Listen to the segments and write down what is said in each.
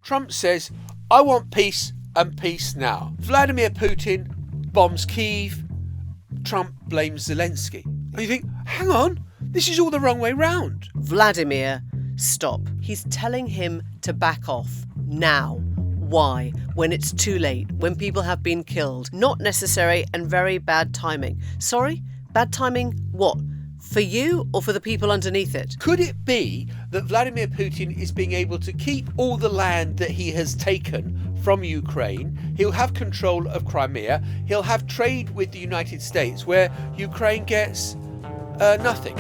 Trump says, I want peace and peace now. Vladimir Putin bombs Kyiv. Trump blames Zelensky. And you think, hang on, this is all the wrong way round. Vladimir, stop. He's telling him to back off now. Why? When it's too late, when people have been killed. Not necessary and very bad timing. Sorry? Bad timing what? For you or for the people underneath it? Could it be that Vladimir Putin is being able to keep all the land that he has taken from Ukraine? He'll have control of Crimea. He'll have trade with the United States where Ukraine gets nothing.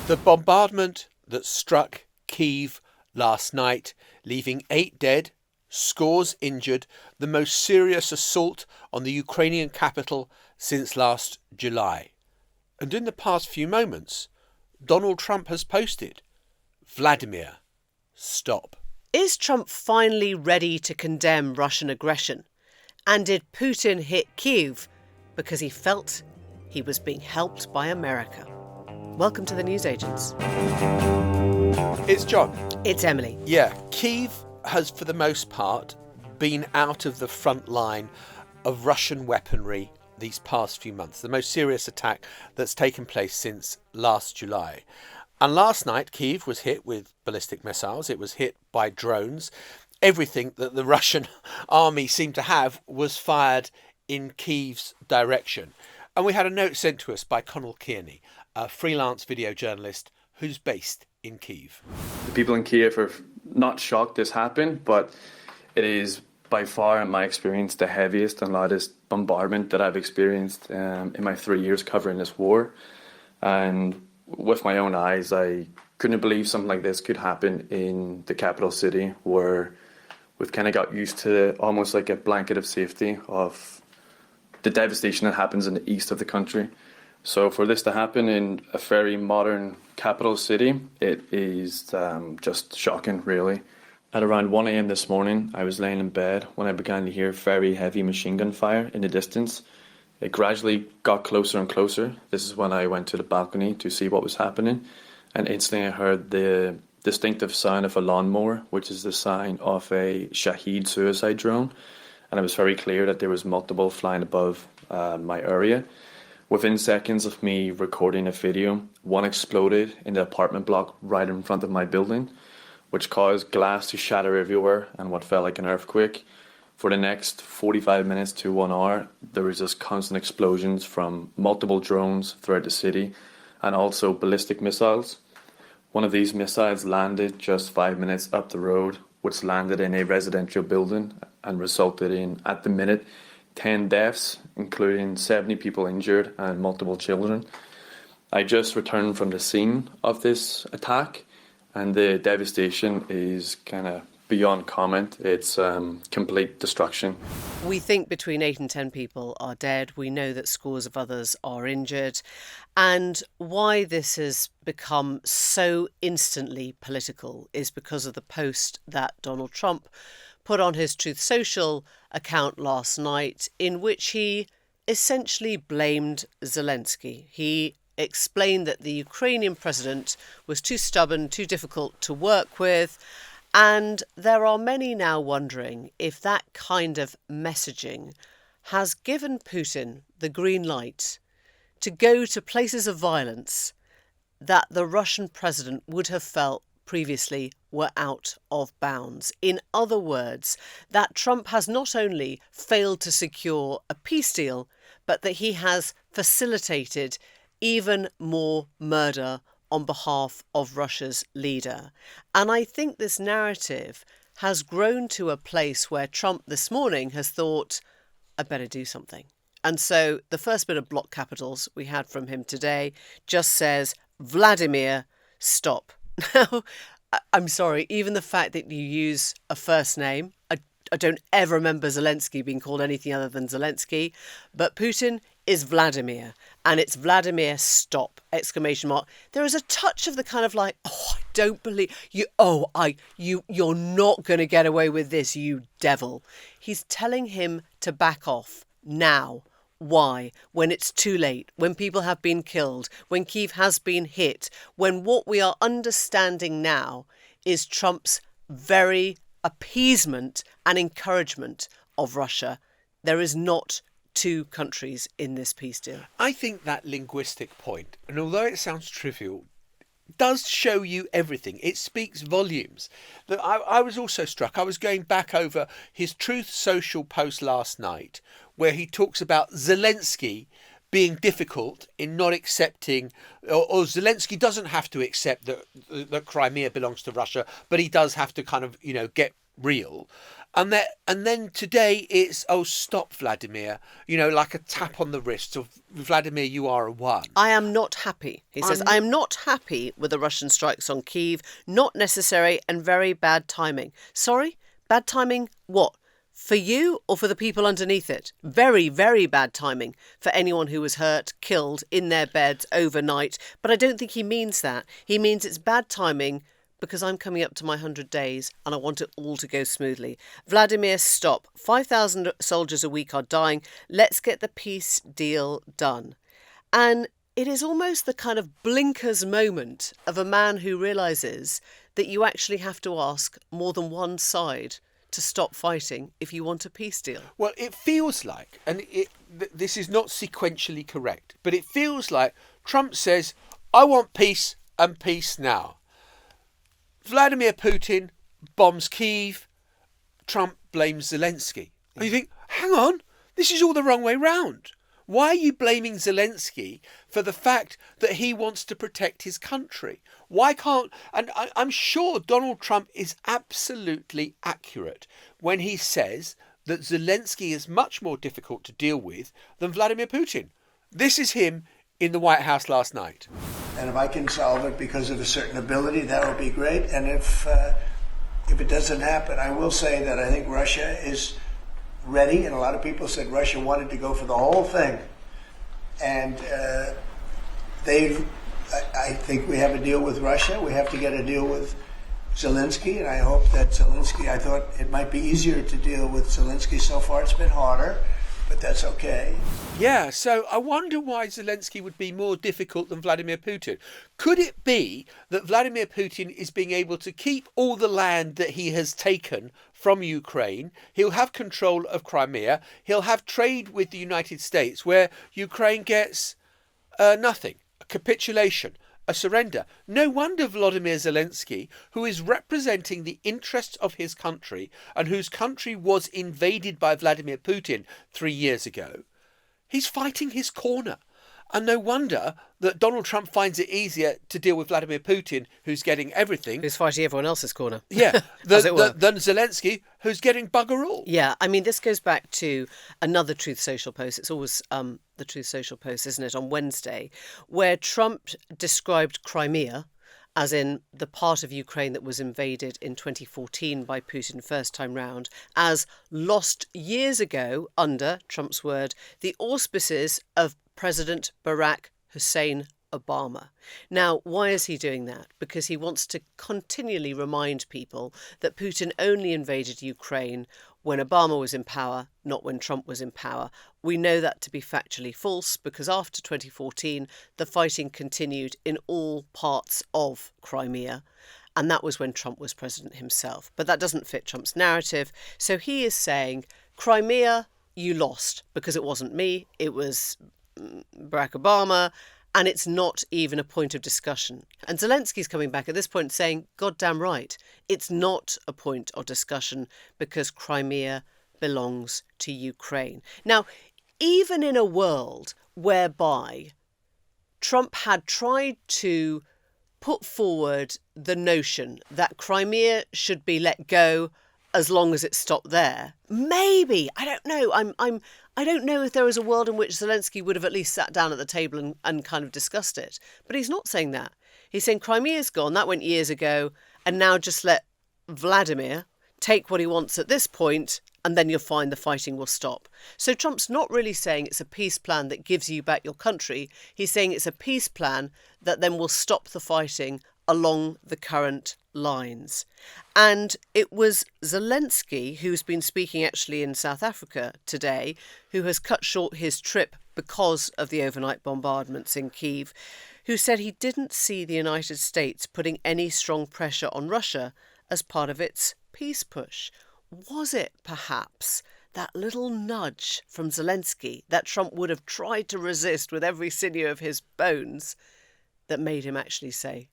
The bombardment that struck Kyiv last night, leaving 8 dead, scores injured, the most serious assault on the Ukrainian capital since last July. And in the past few moments, Donald Trump has posted, Vladimir, stop. Is Trump finally ready to condemn Russian aggression? And did Putin hit Kyiv because he felt he was being helped by America? Welcome to the Newsagents. It's John. It's Emily. Yeah, Kyiv has for the most part been out of the front line of Russian weaponry these past few months, the most serious attack that's taken place since last July. And last night, Kyiv was hit with ballistic missiles. It was hit by drones. Everything that the Russian army seemed to have was fired in Kyiv's direction. And we had a note sent to us by Conall Kearney, a freelance video journalist who's based in Kyiv. The people in Kyiv are not shocked this happened, but it is by far, in my experience, the heaviest and loudest bombardment that I've experienced in my 3 years covering this war. And with my own eyes, I couldn't believe something like this could happen in the capital city, where we've kind of got used to almost like a blanket of safety of the devastation that happens in the east of the country. So for this to happen in a very modern capital city, it is just shocking, really. At around 1 a.m. this morning, I was laying in bed when I began to hear very heavy machine gun fire in the distance. It gradually got closer and closer. This is when I went to the balcony to see what was happening, and instantly I heard the distinctive sound of a lawnmower, which is the sign of a Shahed suicide drone, and it was very clear that there was multiple flying above my area. Within seconds of me recording a video, one exploded in the apartment block right in front of my building, which caused glass to shatter everywhere and what felt like an earthquake. For the next 45 minutes to 1 hour, there was just constant explosions from multiple drones throughout the city and also ballistic missiles. One of these missiles landed just 5 minutes up the road, which landed in a residential building and resulted in, at the minute, 10 deaths, including 70 people injured and multiple children. I just returned from the scene of this attack, and the devastation is kind of beyond comment. It's complete destruction. We think between 8 and 10 people are dead. We know that scores of others are injured. And why this has become so instantly political is because of the post that Donald Trump put on his Truth Social account last night, in which he essentially blamed Zelensky. He explained that the Ukrainian president was too stubborn, too difficult to work with, and there are many now wondering if that kind of messaging has given Putin the green light to go to places of violence that the Russian president would have felt previously were out of bounds. In other words, that Trump has not only failed to secure a peace deal, but that he has facilitated even more murder on behalf of Russia's leader. And I think this narrative has grown to a place where Trump this morning has thought, I better do something. And so the first bit of block capitals we had from him today just says, Vladimir, stop. Now, I'm sorry, even the fact that you use a first name, I don't ever remember Zelensky being called anything other than Zelensky, but Putin is Vladimir. and it's Vladimir, stop, exclamation mark. There is a touch of the kind of like, oh, I don't believe you. Oh, you're not going to get away with this, you devil. He's telling him to back off now. Why? When it's too late, when people have been killed, when Kyiv has been hit, when what we are understanding now is Trump's very appeasement and encouragement of Russia. There is not two countries in this peace deal. I think that linguistic point, and although it sounds trivial, does show you everything. It speaks volumes. Look, I was also struck. I was going back over his Truth Social post last night, where he talks about Zelensky being difficult in not accepting, or Zelensky doesn't have to accept that Crimea belongs to Russia, but he does have to kind of, get real. And then today it's, oh, stop, Vladimir, like a tap on the wrist of Vladimir, you are a one. I am not happy, he says. I am not happy with the Russian strikes on Kyiv. Not necessary and very bad timing. Sorry? Bad timing? What? For you or for the people underneath it? Very, very bad timing for anyone who was hurt, killed in their beds overnight. But I don't think he means that. He means it's bad timing because I'm coming up to my 100 days and I want it all to go smoothly. Vladimir, stop. 5,000 soldiers a week are dying. Let's get the peace deal done. And it is almost the kind of blinkers moment of a man who realises that you actually have to ask more than one side to stop fighting if you want a peace deal. Well, it feels like, and this is not sequentially correct, but it feels like Trump says, I want peace and peace now. Vladimir Putin bombs Kyiv, Trump blames Zelensky. And you think, hang on, this is all the wrong way round. Why are you blaming Zelensky for the fact that he wants to protect his country? Why can't... And I'm sure Donald Trump is absolutely accurate when he says that Zelensky is much more difficult to deal with than Vladimir Putin. This is him in the White House last night. And if I can solve it because of a certain ability, that would be great. And if it doesn't happen, I will say that I think Russia is ready. And a lot of people said Russia wanted to go for the whole thing. And I think we have a deal with Russia. We have to get a deal with Zelensky. And I hope that Zelensky, I thought it might be easier to deal with Zelensky. So far it's been harder. But that's okay. Yeah, so I wonder why Zelensky would be more difficult than Vladimir Putin. Could it be that Vladimir Putin is being able to keep all the land that he has taken from Ukraine? He'll have control of Crimea. He'll have trade with the United States where Ukraine gets nothing, a capitulation, a surrender. No wonder Volodymyr Zelensky, who is representing the interests of his country and whose country was invaded by Vladimir Putin 3 years ago, he's fighting his corner. And no wonder that Donald Trump finds it easier to deal with Vladimir Putin, who's getting everything. Who's fighting everyone else's corner. Yeah, as it were. than Zelensky, who's getting bugger all. Yeah, I mean, this goes back to another Truth Social post. It's always the Truth Social post, isn't it, on Wednesday, where Trump described Crimea, as in the part of Ukraine that was invaded in 2014 by Putin first time round, as lost years ago under, Trump's word, the auspices of President Barack Hussein Obama. Now, why is he doing that? Because he wants to continually remind people that Putin only invaded Ukraine when Obama was in power, not when Trump was in power. We know that to be factually false because after 2014, the fighting continued in all parts of Crimea. And that was when Trump was president himself. But that doesn't fit Trump's narrative. So he is saying, Crimea, you lost because it wasn't me, it was Barack Obama, and it's not even a point of discussion. And Zelensky's coming back at this point saying, goddamn right, it's not a point of discussion because Crimea belongs to Ukraine. Now, even in a world whereby Trump had tried to put forward the notion that Crimea should be let go as long as it stopped there, maybe, I don't know, I don't know if there is a world in which Zelensky would have at least sat down at the table and kind of discussed it. But he's not saying that. He's saying Crimea's gone, that went years ago, and now just let Vladimir take what he wants at this point and then you'll find the fighting will stop. So Trump's not really saying it's a peace plan that gives you back your country. He's saying it's a peace plan that then will stop the fighting along the current lines. And it was Zelensky, who's been speaking actually in South Africa today, who has cut short his trip because of the overnight bombardments in Kyiv, who said he didn't see the United States putting any strong pressure on Russia as part of its peace push. Was it perhaps that little nudge from Zelensky that Trump would have tried to resist with every sinew of his bones that made him actually say,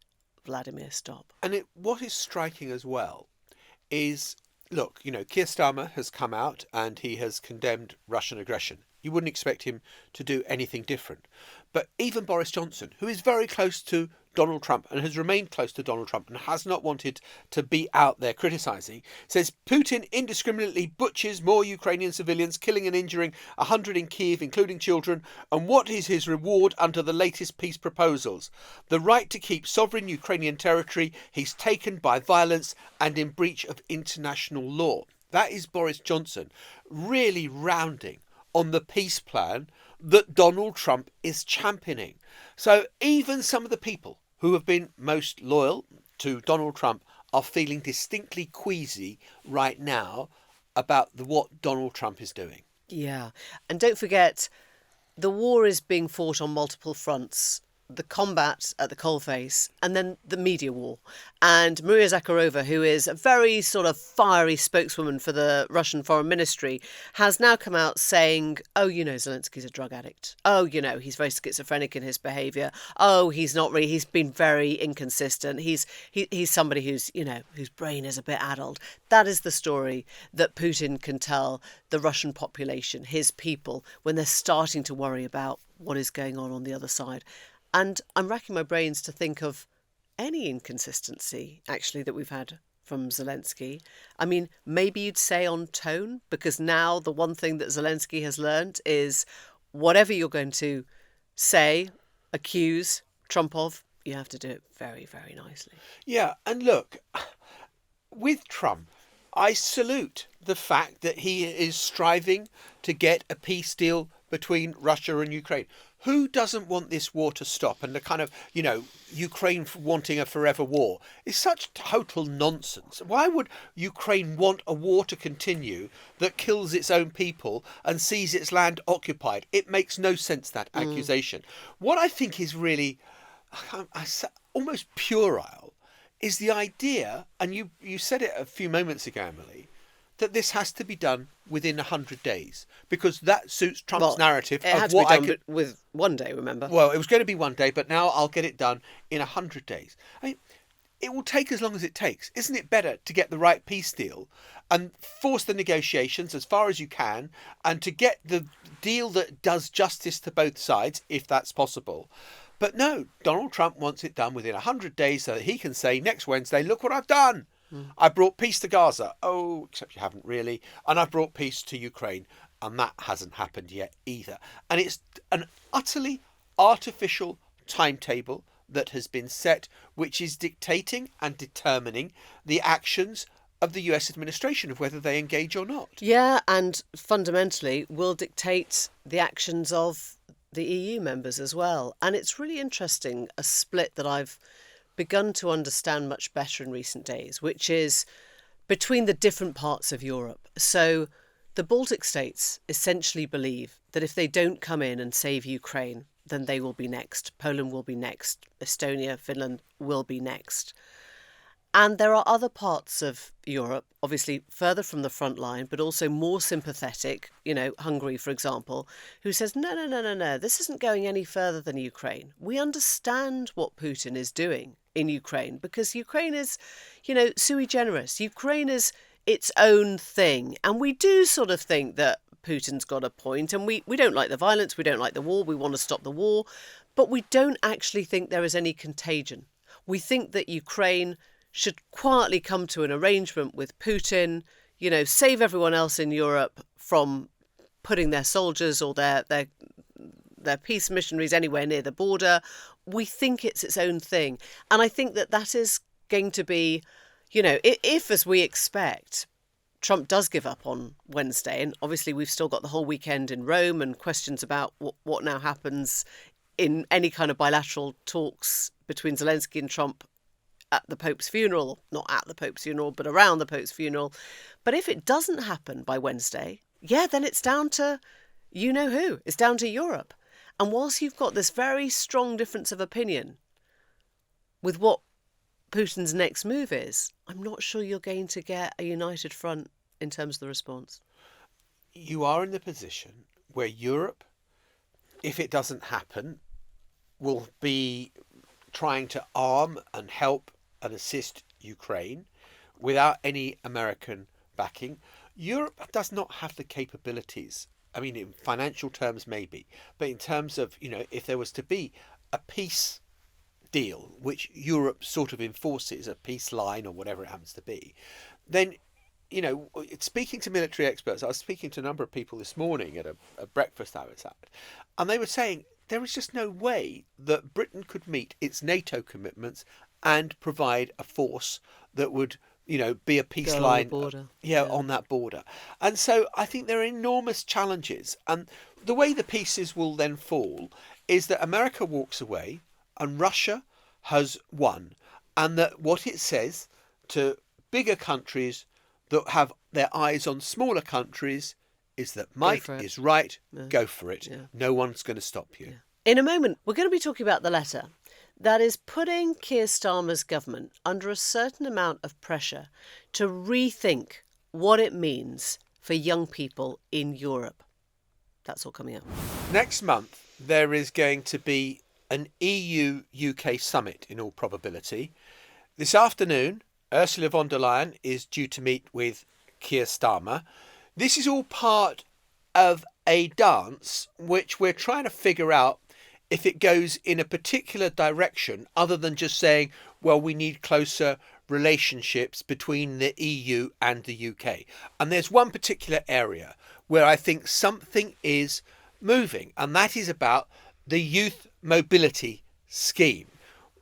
Vladimir, stop? And what is striking as well is, look, Keir Starmer has come out and he has condemned Russian aggression. You wouldn't expect him to do anything different. But even Boris Johnson, who is very close to Donald Trump and has remained close to Donald Trump and has not wanted to be out there criticising, says Putin indiscriminately butchers more Ukrainian civilians, killing and injuring 100 in Kyiv, including children. And what is his reward under the latest peace proposals? The right to keep sovereign Ukrainian territory he's taken by violence and in breach of international law. That is Boris Johnson really rounding on the peace plan that Donald Trump is championing. So even some of the people who have been most loyal to Donald Trump are feeling distinctly queasy right now about what Donald Trump is doing. Yeah. And don't forget, the war is being fought on multiple fronts. The combat at the coalface, and then the media war. And Maria Zakharova, who is a very sort of fiery spokeswoman for the Russian Foreign Ministry, has now come out saying, oh, Zelensky's a drug addict. Oh, he's very schizophrenic in his behaviour. Oh, he's not really, he's been very inconsistent. He's somebody whose brain is a bit addled. That is the story that Putin can tell the Russian population, his people, when they're starting to worry about what is going on the other side. And I'm racking my brains to think of any inconsistency, actually, that we've had from Zelensky. I mean, maybe you'd say on tone, because now the one thing that Zelensky has learned is whatever you're going to say, accuse Trump of, you have to do it very, very nicely. Yeah, and look, with Trump, I salute the fact that he is striving to get a peace deal between Russia and Ukraine. Who doesn't want this war to stop? And the kind of, Ukraine wanting a forever war is such total nonsense. Why would Ukraine want a war to continue that kills its own people and sees its land occupied? It makes no sense, that accusation. What I think is really almost puerile is the idea, and you said it a few moments ago, Emily, that this has to be done within 100 days, because that suits Trump's narrative it of had what to be done with one day, remember? Well, it was going to be one day, but now I'll get it done in 100 days. I mean, it will take as long as it takes. Isn't it better to get the right peace deal and force the negotiations as far as you can, and to get the deal that does justice to both sides, if that's possible? But no, Donald Trump wants it done within 100 days so that he can say next Wednesday, look what I've done. I brought peace to Gaza. Oh, except you haven't really. And I've brought peace to Ukraine. And that hasn't happened yet either. And it's an utterly artificial timetable that has been set, which is dictating and determining the actions of the US administration, of whether they engage or not. Yeah, and fundamentally will dictate the actions of the EU members as well. And it's really interesting, a split that I've begun to understand much better in recent days, which is between the different parts of Europe. So the Baltic states essentially believe that if they don't come in and save Ukraine, then they will be next. Poland will be next. Estonia, Finland will be next. And there are other parts of Europe, obviously further from the front line, but also more sympathetic, Hungary, for example, who says, no, this isn't going any further than Ukraine. We understand what Putin is doing in Ukraine, because Ukraine is, sui generis. Ukraine is its own thing. And we do sort of think that Putin's got a point, and we don't like the violence, we don't like the war, we want to stop the war, but we don't actually think there is any contagion. We think that Ukraine should quietly come to an arrangement with Putin, save everyone else in Europe from putting their soldiers or their peace missionaries anywhere near the border. We think it's its own thing. And I think that is going to be, if, as we expect, Trump does give up on Wednesday, and obviously we've still got the whole weekend in Rome and questions about what now happens in any kind of bilateral talks between Zelensky and Trump at the Pope's funeral, not at the Pope's funeral, but around the Pope's funeral. But if it doesn't happen by Wednesday, then it's down to you know who. It's down to Europe. And whilst you've got this very strong difference of opinion with what Putin's next move is, I'm not sure you're going to get a united front in terms of the response. You are in the position where Europe, if it doesn't happen, will be trying to arm and help and assist Ukraine without any American backing. Europe does not have the capabilities. I mean, in financial terms, maybe, but in terms of, if there was to be a peace deal, which Europe sort of enforces, a peace line or whatever it happens to be, then, speaking to military experts, I was speaking to a number of people this morning at a breakfast I was at, and they were saying there is just no way that Britain could meet its NATO commitments and provide a force that would be a peace line on that border. And so I think there are enormous challenges. And the way the pieces will then fall is that America walks away and Russia has won. And that what it says to bigger countries that have their eyes on smaller countries is that might is right, go for it. Yeah. No one's going to stop you. Yeah. In a moment, we're going to be talking about the letter that is putting Keir Starmer's government under a certain amount of pressure to rethink what it means for young people in Europe. That's all coming up. Next month, there is going to be an EU-UK summit in all probability. This afternoon, Ursula von der Leyen is due to meet with Keir Starmer. This is all part of a dance which we're trying to figure out if it goes in a particular direction other than just saying, well, we need closer relationships between the EU and the UK. And there's one particular area where I think something is moving, and that is about the youth mobility scheme,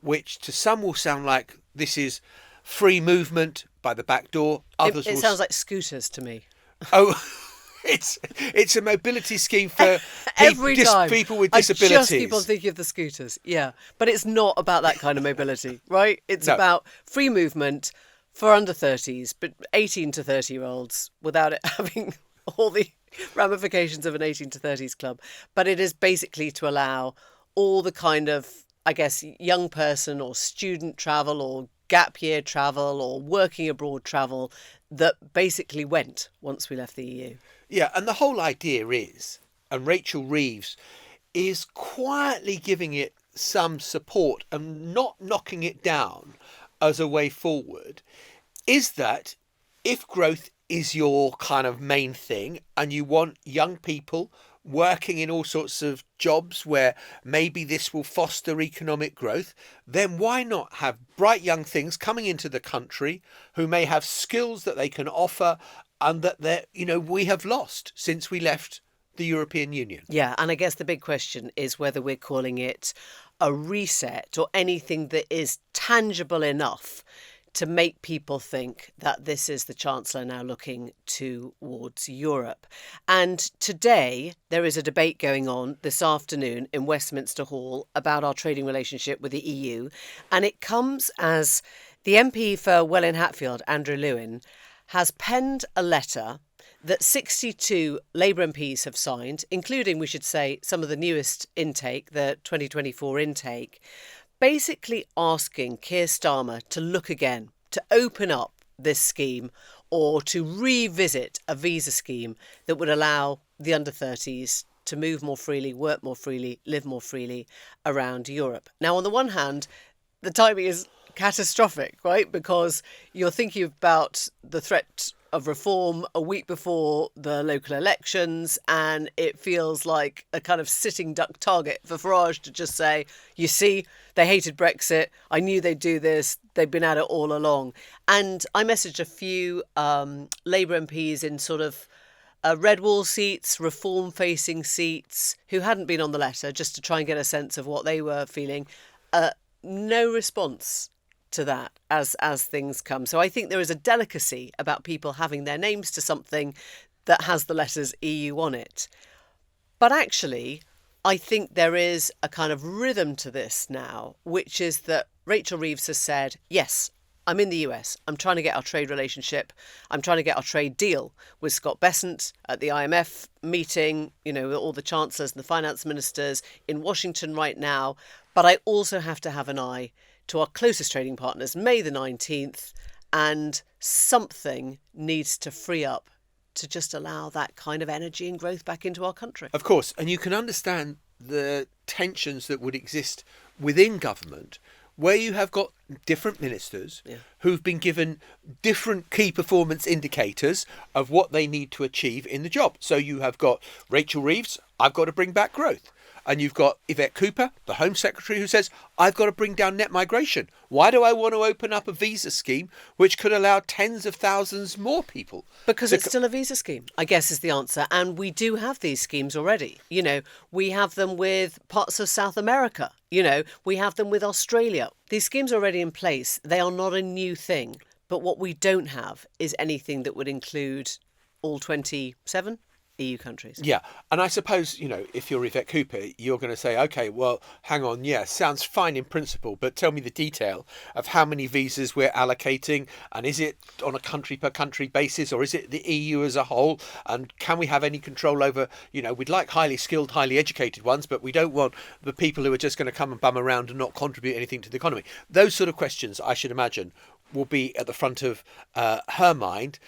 which to some will sound like this is free movement by the back door. Others it sounds like scooters to me. Oh, it's a mobility scheme for people with disabilities. I just keep on thinking of the scooters, but it's not about that kind of mobility, right? It's about free movement for under 30s, but 18 to 30-year-olds without it having all the ramifications of an 18 to 30s club. But it is basically to allow all the kind of, I guess, young person or student travel or gap year travel or working abroad travel that basically went once we left the EU. Yeah, and the whole idea is, and Rachel Reeves is quietly giving it some support and not knocking it down as a way forward, is that if growth is your kind of main thing and you want young people working in all sorts of jobs where maybe this will foster economic growth, then why not have bright young things coming into the country who may have skills that they can offer and that we have lost since we left the European Union. Yeah, and I guess the big question is whether we're calling it a reset or anything that is tangible enough to make people think that this is the Chancellor now looking towards Europe. And today there is a debate going on this afternoon in Westminster Hall about our trading relationship with the EU. And it comes as the MP for Welwyn Hatfield, Andrew Lewin, has penned a letter that 62 Labour MPs have signed, including, we should say, some of the newest intake, the 2024 intake, basically asking Keir Starmer to look again, to open up this scheme or to revisit a visa scheme that would allow the under 30s to move more freely, work more freely, live more freely around Europe. Now, on the one hand, the timing is catastrophic, right? Because you're thinking about the threat of reform a week before the local elections, and it feels like a kind of sitting duck target for Farage to just say, you see, they hated Brexit. I knew they'd do this. They've been at it all along. And I messaged a few Labour MPs in sort of red wall seats, reform-facing seats, who hadn't been on the letter, just to try and get a sense of what they were feeling. No response to that as things come. So I think there is a delicacy about people having their names to something that has the letters EU on it. But actually, I think there is a kind of rhythm to this now, which is that Rachel Reeves has said, yes, I'm in the US. I'm trying to get our trade relationship. I'm trying to get our trade deal with Scott Bessent at the IMF meeting, all the chancellors and the finance ministers in Washington right now. But I also have to have an eye to our closest trading partners, May the 19th, and something needs to free up to just allow that kind of energy and growth back into our country. Of course, and you can understand the tensions that would exist within government, where you have got different ministers who've been given different key performance indicators of what they need to achieve in the job. So you have got Rachel Reeves, I've got to bring back growth. And you've got Yvette Cooper, the Home Secretary, who says, I've got to bring down net migration. Why do I want to open up a visa scheme which could allow tens of thousands more people? Because it's still a visa scheme, I guess is the answer. And we do have these schemes already. We have them with parts of South America. We have them with Australia. These schemes are already in place. They are not a new thing. But what we don't have is anything that would include all 27 EU countries. Yeah. And I suppose, if you're Yvette Cooper, you're going to say, OK, well, hang on. Yeah, sounds fine in principle, but tell me the detail of how many visas we're allocating. And is it on a country per country basis, or is it the EU as a whole? And can we have any control over, we'd like highly skilled, highly educated ones, but we don't want the people who are just going to come and bum around and not contribute anything to the economy. Those sort of questions, I should imagine, will be at the front of her mind.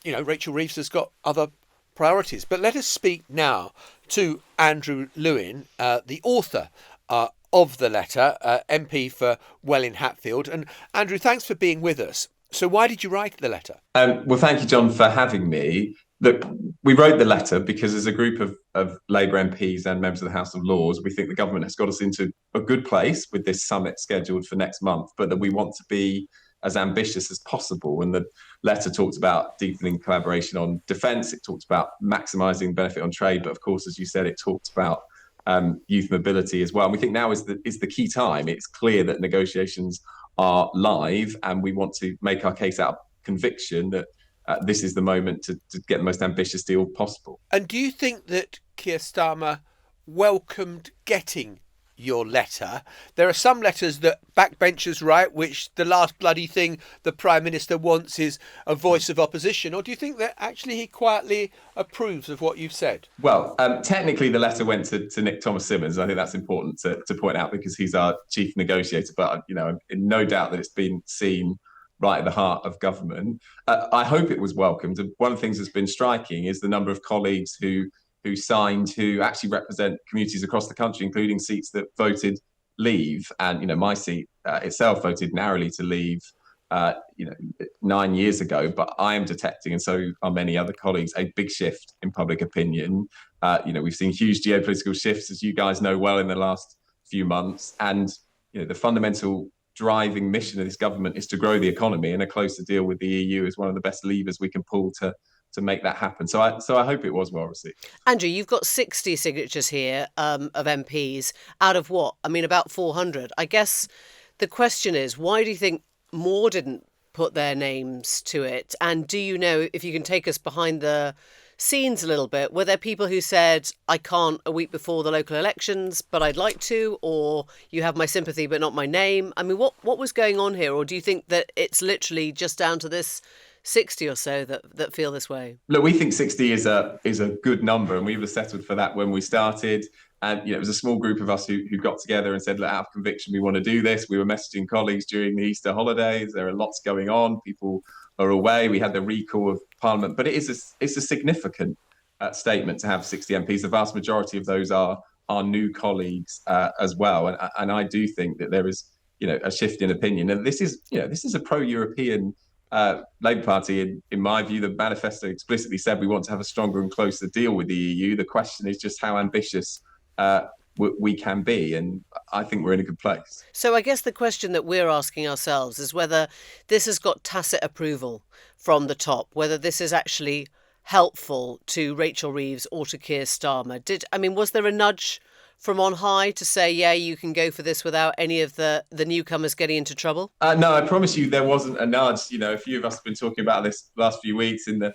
Rachel Reeves has got other priorities. But let us speak now to Andrew Lewin, the author of the letter, MP for Welwyn Hatfield. And Andrew, thanks for being with us. So why did you write the letter? Well, thank you, John, for having me. Look, we wrote the letter because as a group of Labour MPs and members of the House of Lords, we think the government has got us into a good place with this summit scheduled for next month, but that we want to be as ambitious as possible. And the letter talks about deepening collaboration on defence. It talks about maximising benefit on trade. But of course, as you said, it talks about youth mobility as well. And we think now is the key time. It's clear that negotiations are live, and we want to make our case out of conviction that this is the moment to get the most ambitious deal possible. And do you think that Keir Starmer welcomed getting your letter? There are some letters that backbenchers write, which the last bloody thing the Prime Minister wants is a voice of opposition. Or do you think that actually he quietly approves of what you've said? Well, technically the letter went to Nick Thomas-Symonds. I think that's important to point out because he's our chief negotiator. But, I'm in no doubt that it's been seen right at the heart of government. I hope it was welcomed. One of the things that's been striking is the number of colleagues who signed, who actually represent communities across the country, including seats that voted leave. And, my seat itself voted narrowly to leave, 9 years ago. But I am detecting, and so are many other colleagues, a big shift in public opinion. We've seen huge geopolitical shifts, as you guys know well, in the last few months. And, the fundamental driving mission of this government is to grow the economy, and a closer deal with the EU is one of the best levers we can pull to make that happen. So I hope it was well received. Andrew, you've got 60 signatures here of MPs out of what? I mean, about 400. I guess the question is, why do you think more didn't put their names to it? And do you know, if you can take us behind the scenes a little bit, were there people who said, I can't a week before the local elections, but I'd like to, or you have my sympathy but not my name? I mean, what was going on here? Or do you think that it's literally just down to this 60 or so that feel this way? Look, we think 60 is a good number, and we were settled for that when we started. And it was a small group of us who got together and said, look, out of conviction, we want to do this. We were messaging colleagues during the Easter holidays. There are lots going on. People are away. We had the recall of Parliament, but it's a significant statement to have 60 MPs. The vast majority of those are new colleagues as well. And I do think that there is, a shift in opinion. And this is a pro-European Labour Party. In my view, the manifesto explicitly said we want to have a stronger and closer deal with the EU. The question is just how ambitious we can be, and I think we're in a good place. So I guess the question that we're asking ourselves is whether this has got tacit approval from the top, whether this is actually helpful to Rachel Reeves or to Keir Starmer. Was there a nudge from on high to say, yeah, you can go for this without any of the newcomers getting into trouble? No, I promise you there wasn't a nudge. A few of us have been talking about this last few weeks in the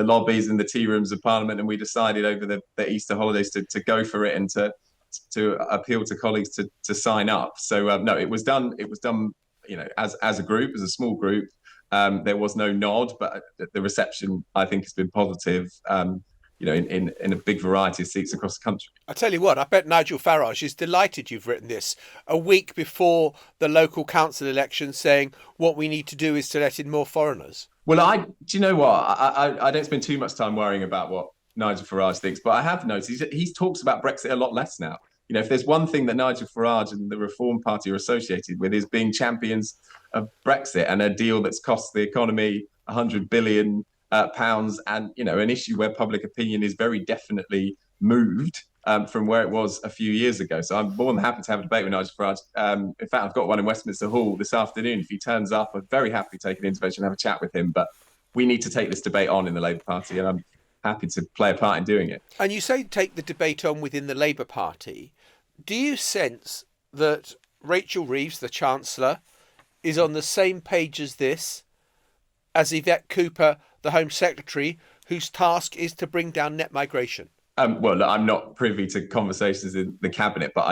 lobbies and the tea rooms of Parliament, and we decided over the Easter holidays to go for it and to appeal to colleagues to sign up. So no, it was done. It was done, as a group, as a small group. There was no nod, but the reception, I think, has been positive. In a big variety of seats across the country. I tell you what, I bet Nigel Farage is delighted you've written this a week before the local council election, saying what we need to do is to let in more foreigners. Well, do you know what? I don't spend too much time worrying about what Nigel Farage thinks, but I have noticed he talks about Brexit a lot less now. If there's one thing that Nigel Farage and the Reform Party are associated with, is being champions of Brexit and a deal that's cost the economy £100 billion, and an issue where public opinion is very definitely moved from where it was a few years ago. So I'm more than happy to have a debate with Nigel Farage. In fact, I've got one in Westminster Hall this afternoon. If he turns up, I'm very happy to take an intervention and have a chat with him. But we need to take this debate on in the Labour Party, and I'm happy to play a part in doing it. And you say take the debate on within the Labour Party. Do you sense that Rachel Reeves, the Chancellor, is on the same page as this as Yvette Cooper, the Home Secretary, whose task is to bring down net migration? Well, look, I'm not privy to conversations in the Cabinet, but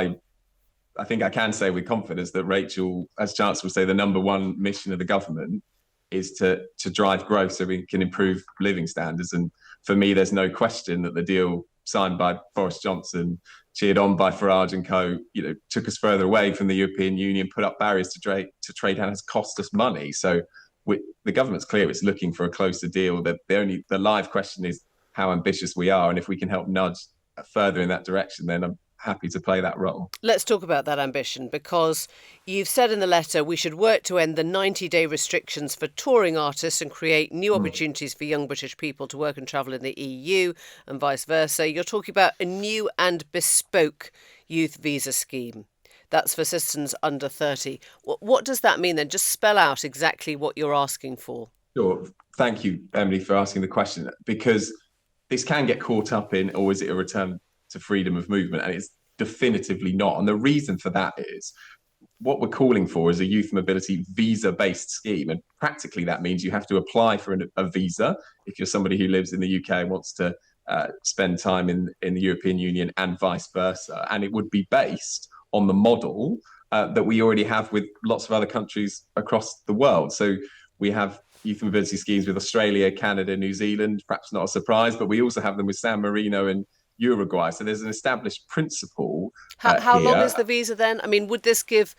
I think I can say with confidence that Rachel, as Chancellor, will say the number one mission of the government is to drive growth so we can improve living standards. And for me, there's no question that the deal signed by Boris Johnson, cheered on by Farage and co, took us further away from the European Union, put up barriers to trade, and has cost us money. So the government's clear it's looking for a closer deal. The live question is how ambitious we are, and if we can help nudge further in that direction, then I'm happy to play that role. Let's talk about that ambition, because you've said in the letter we should work to end the 90-day restrictions for touring artists and create new opportunities for young British people to work and travel in the EU and vice versa. You're talking about a new and bespoke youth visa scheme. That's for citizens under 30. What does that mean then? Just spell out exactly what you're asking for. Sure. Thank you, Emily, for asking the question, because this can get caught up in, or is it a return to freedom of movement? And it's definitively not. And the reason for that is what we're calling for is a youth mobility visa-based scheme. And practically that means you have to apply for a visa if you're somebody who lives in the UK and wants to spend time in the European Union and vice versa. And it would be based on the model that we already have with lots of other countries across the world. So we have youth mobility schemes with Australia, Canada, New Zealand, perhaps not a surprise, but we also have them with San Marino and Uruguay. So there's an established principle. How long is the visa then? I mean, would this give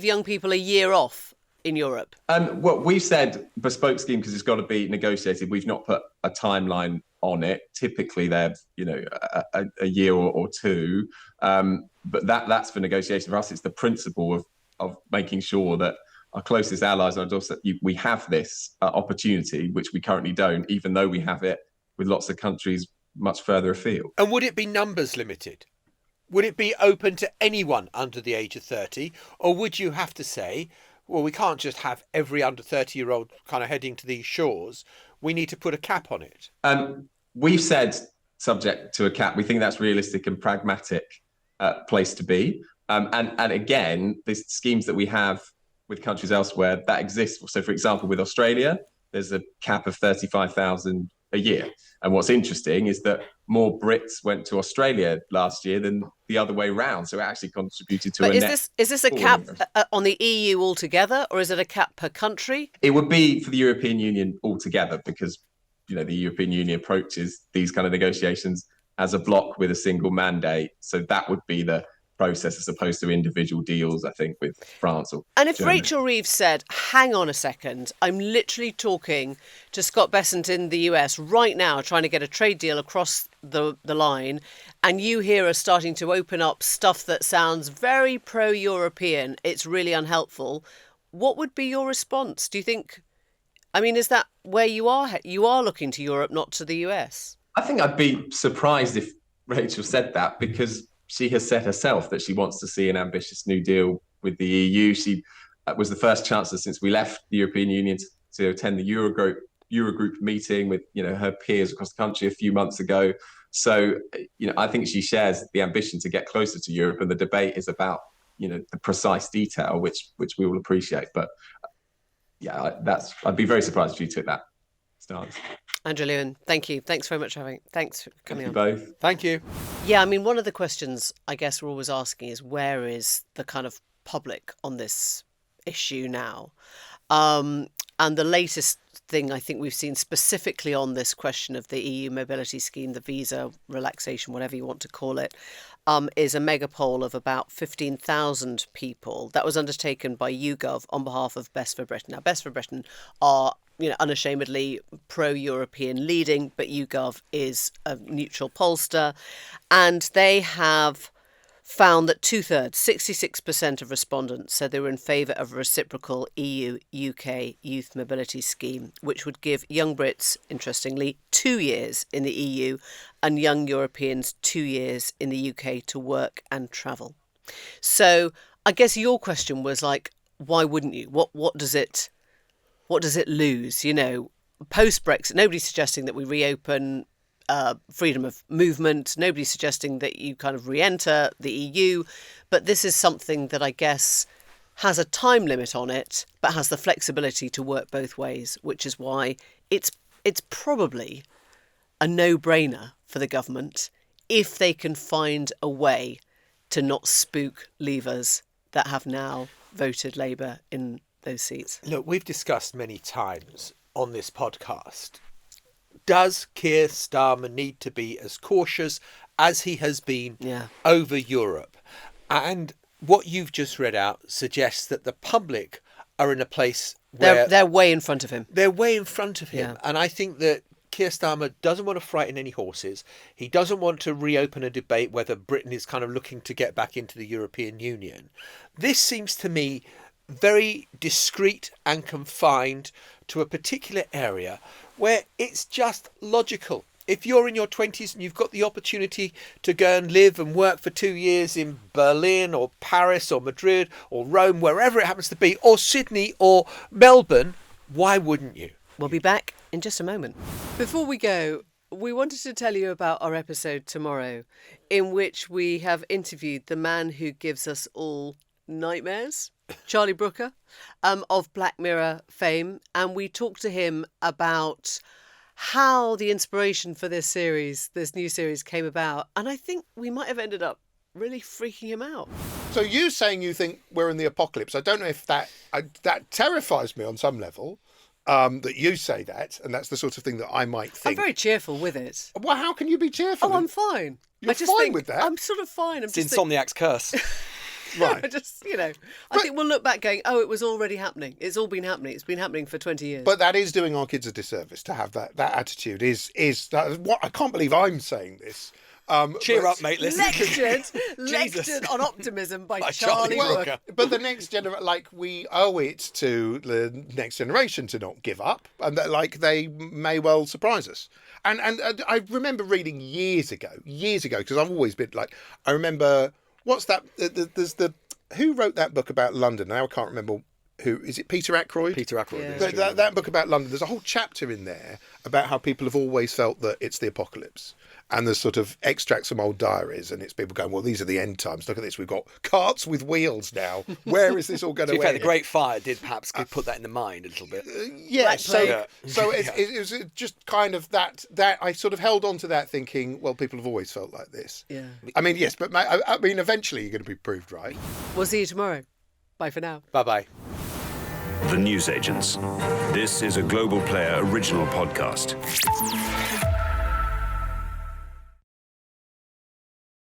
young people a year off in Europe? Well, we've said bespoke scheme because it's got to be negotiated. We've not put a timeline on it. Typically, they're a year or two, but that's for negotiation. For us, it's the principle of making sure that our closest allies on our doorstep, we have this opportunity, which we currently don't, even though we have it with lots of countries much further afield. And would it be numbers limited? Would it be open to anyone under the age of 30? Or would you have to say, well, we can't just have every under 30-year-old kind of heading to these shores. We need to put a cap on it. We've said subject to a cap. We think that's realistic and pragmatic place to be. And again, there's schemes that we have with countries elsewhere that exist. So, for example, with Australia, there's a cap of 35,000 a year. And what's interesting is that more Brits went to Australia last year than the other way round. So it actually contributed to is this a cap on the EU altogether, or is it a cap per country? It would be for the European Union altogether, because the European Union approaches these kind of negotiations as a bloc with a single mandate. So that would be the process as opposed to individual deals, I think, with France or And if Germany. Rachel Reeves said, hang on a second, I'm literally talking to Scott Bessent in the US right now, trying to get a trade deal across the line, and you here are starting to open up stuff that sounds very pro-European, it's really unhelpful, what would be your response? Do you think, is that where you are? You are looking to Europe, not to the US? I think I'd be surprised if Rachel said that, because she has said herself that she wants to see an ambitious New Deal with the EU. She was the first Chancellor since we left the European Union to attend the Eurogroup meeting with her peers across the country a few months ago. So, I think she shares the ambition to get closer to Europe, and the debate is about, the precise detail, which we will appreciate. But I'd be very surprised if you took that stance. Andrew Lewin, thank you. Thanks very much thanks for coming on. Thank you both. Thank you. Yeah, I mean, one of the questions I guess we're always asking is, where is the kind of public on this issue now? And the latest thing I think we've seen specifically on this question of the EU mobility scheme, the visa relaxation, whatever you want to call it, is a mega poll of about 15,000 people that was undertaken by YouGov on behalf of Best for Britain. Now, Best for Britain are unashamedly pro-European leading, but YouGov is a neutral pollster, and they have found that 2/3, 66% of respondents said they were in favour of a reciprocal EU-UK youth mobility scheme, which would give young Brits, interestingly, 2 years in the EU and young Europeans 2 years in the UK to work and travel. So I guess your question was like, why wouldn't you? What does it lose? Post-Brexit, nobody's suggesting that we reopen freedom of movement. Nobody's suggesting that you kind of re-enter the EU. But this is something that I guess has a time limit on it, but has the flexibility to work both ways, which is why it's probably a no-brainer for the government if they can find a way to not spook leavers that have now voted Labour in those seats. Look, we've discussed many times on this podcast, does Keir Starmer need to be as cautious as he has been over Europe? And what you've just read out suggests that the public are in a place where they're way in front of him. They're way in front of him. Yeah. And I think that Keir Starmer doesn't want to frighten any horses. He doesn't want to reopen a debate whether Britain is kind of looking to get back into the European Union. This seems to me very discreet and confined to a particular area where it's just logical. If you're in your 20s and you've got the opportunity to go and live and work for 2 years in Berlin or Paris or Madrid or Rome, wherever it happens to be, or Sydney or Melbourne, why wouldn't you? We'll be back in just a moment. Before we go, we wanted to tell you about our episode tomorrow, in which we have interviewed the man who gives us all nightmares, Charlie Brooker, of Black Mirror fame, and we talked to him about how the inspiration for this new series came about, and I think we might have ended up really freaking him out. So you saying you think we're in the apocalypse, I don't know if that terrifies me on some level, that you say that, and that's the sort of thing that I might think. I'm very cheerful with it. Well, how can you be cheerful? Oh, I'm fine. You're fine with that? I'm sort of fine. It's Insomniac's curse. Right. I think we'll look back going, oh, it was already happening. It's all been happening. It's been happening for 20 years. But that is doing our kids a disservice to have that attitude. Is that what? I can't believe I'm saying this. Cheer up, mate. Listen. Lectured on optimism by Charlie Brooker. But the next generation, we owe it to the next generation to not give up, and that, they may well surprise us. And I remember reading years ago, because I've always been I remember. What's that? There's who wrote that book about London? Now I can't remember who. Is it Peter Ackroyd? Peter Ackroyd. Yeah. That book about London. There's a whole chapter in there about how people have always felt that it's the apocalypse. And there's sort of extracts from old diaries, and it's people going, well, these are the end times. Look at this. We've got carts with wheels now. Where is this all going to end? The Great Fire did perhaps put that in the mind a little bit. Yeah. So it was just kind of that I sort of held on to that thinking, well, people have always felt like this. Yeah. I mean, yes, but I mean, eventually you're going to be proved right. We'll see you tomorrow. Bye for now. Bye-bye. The Newsagents. This is a Global Player original podcast.